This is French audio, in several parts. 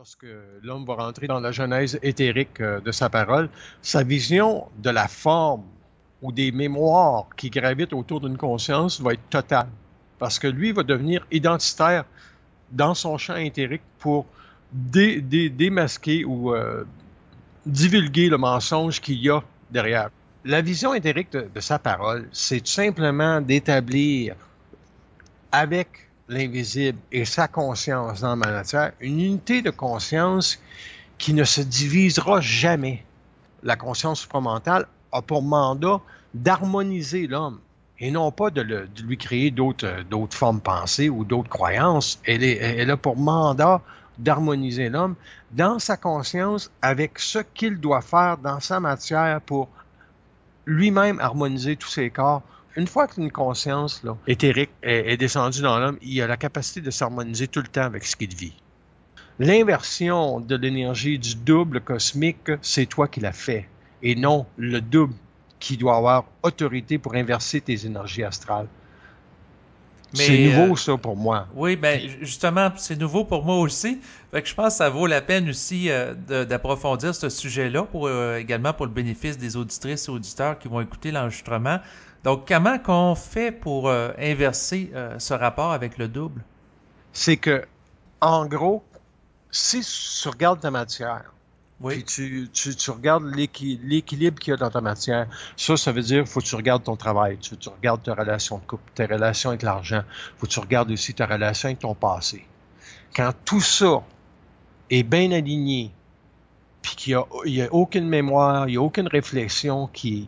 Lorsque l'homme va rentrer dans la genèse éthérique de sa parole, sa vision de la forme ou des mémoires qui gravitent autour d'une conscience va être totale. Parce que lui va devenir identitaire dans son champ éthérique pour démasquer ou divulguer le mensonge qu'il y a derrière. La vision éthérique de sa parole, c'est tout simplement d'établir avec l'invisible et sa conscience dans la matière, une unité de conscience qui ne se divisera jamais. La conscience supramentale a pour mandat d'harmoniser l'homme et non pas de lui créer d'autres formes pensées ou d'autres croyances. Elle a pour mandat d'harmoniser l'homme dans sa conscience avec ce qu'il doit faire dans sa matière pour lui-même harmoniser tous ses corps. Une fois qu'une conscience éthérique est descendue dans l'homme, il a la capacité de s'harmoniser tout le temps avec ce qu'il vit. L'inversion de l'énergie du double cosmique, c'est toi qui l'as fait, et non le double qui doit avoir autorité pour inverser tes énergies astrales. Mais, c'est nouveau, ça, pour moi. Oui, bien, justement, c'est nouveau pour moi aussi. Fait que je pense que ça vaut la peine aussi d'approfondir ce sujet-là, également pour le bénéfice des auditrices et auditeurs qui vont écouter l'enregistrement. Donc, comment qu'on fait pour inverser ce rapport avec le double? C'est que, en gros, si tu regardes ta matière, oui. Puis tu regardes l'équilibre qu'il y a dans ta matière, ça veut dire qu'il faut que tu regardes ton travail, tu regardes ta relation de couple, tes relations avec l'argent, il faut que tu regardes aussi ta relation avec ton passé. Quand tout ça est bien aligné, puis qu'il n'y a aucune mémoire, il n'y a aucune réflexion qui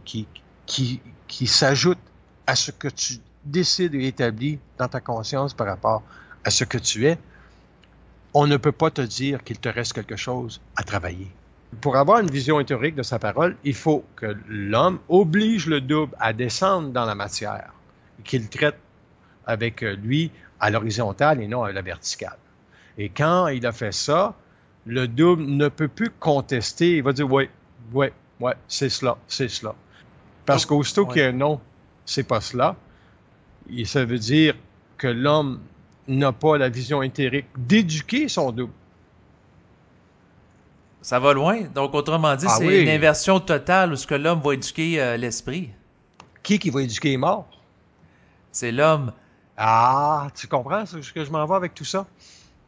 s'ajoute à ce que tu décides et établis dans ta conscience par rapport à ce que tu es, on ne peut pas te dire qu'il te reste quelque chose à travailler. Pour avoir une vision éthérique de sa parole, il faut que l'homme oblige le double à descendre dans la matière, qu'il traite avec lui à l'horizontale et non à la verticale. Et quand il a fait ça, le double ne peut plus contester, il va dire « ouais, c'est cela, c'est cela ». Parce qu'aussitôt qu'il y a un non, c'est pas cela, ça veut dire que l'homme n'a pas la vision éthérique d'éduquer son double. Ça va loin. Donc, autrement dit, c'est une inversion totale où ce que l'homme va éduquer l'esprit. Qui va éduquer les morts? C'est l'homme. Ah, tu comprends ce que je m'en vais avec tout ça?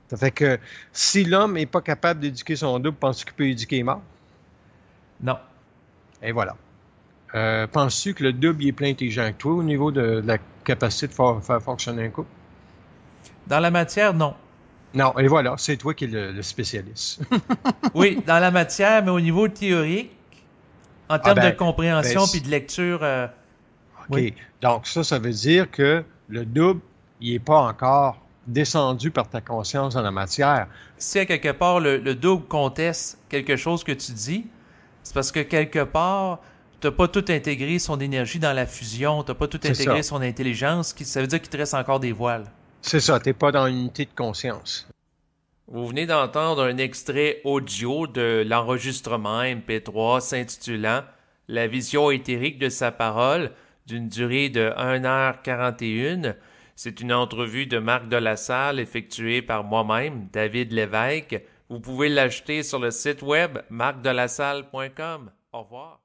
Ça fait que si l'homme n'est pas capable d'éduquer son double, penses-tu qu'il peut éduquer les morts? Non. Et voilà. Penses-tu que le double est plus intelligent que toi au niveau de la capacité de faire fonctionner un couple? Dans la matière, non. Non, et voilà, c'est toi qui es le spécialiste. Oui, dans la matière, mais au niveau théorique, en termes de compréhension puis de lecture. OK. Oui. Donc, ça veut dire que le double, il n'est pas encore descendu par ta conscience dans la matière. Si à quelque part le double conteste quelque chose que tu dis, c'est parce que quelque part, tu n'as pas tout intégré son énergie dans la fusion, tu n'as pas tout intégré son intelligence, ça veut dire qu'il te reste encore des voiles. C'est ça, tu n'es pas dans une unité de conscience. Vous venez d'entendre un extrait audio de l'enregistrement MP3 s'intitulant « La vision éthérique de sa parole » d'une durée de 1h41. C'est une entrevue de Marc de la Salle effectuée par moi-même, David Lévesque. Vous pouvez l'acheter sur le site web marcdelasalle.com. Au revoir.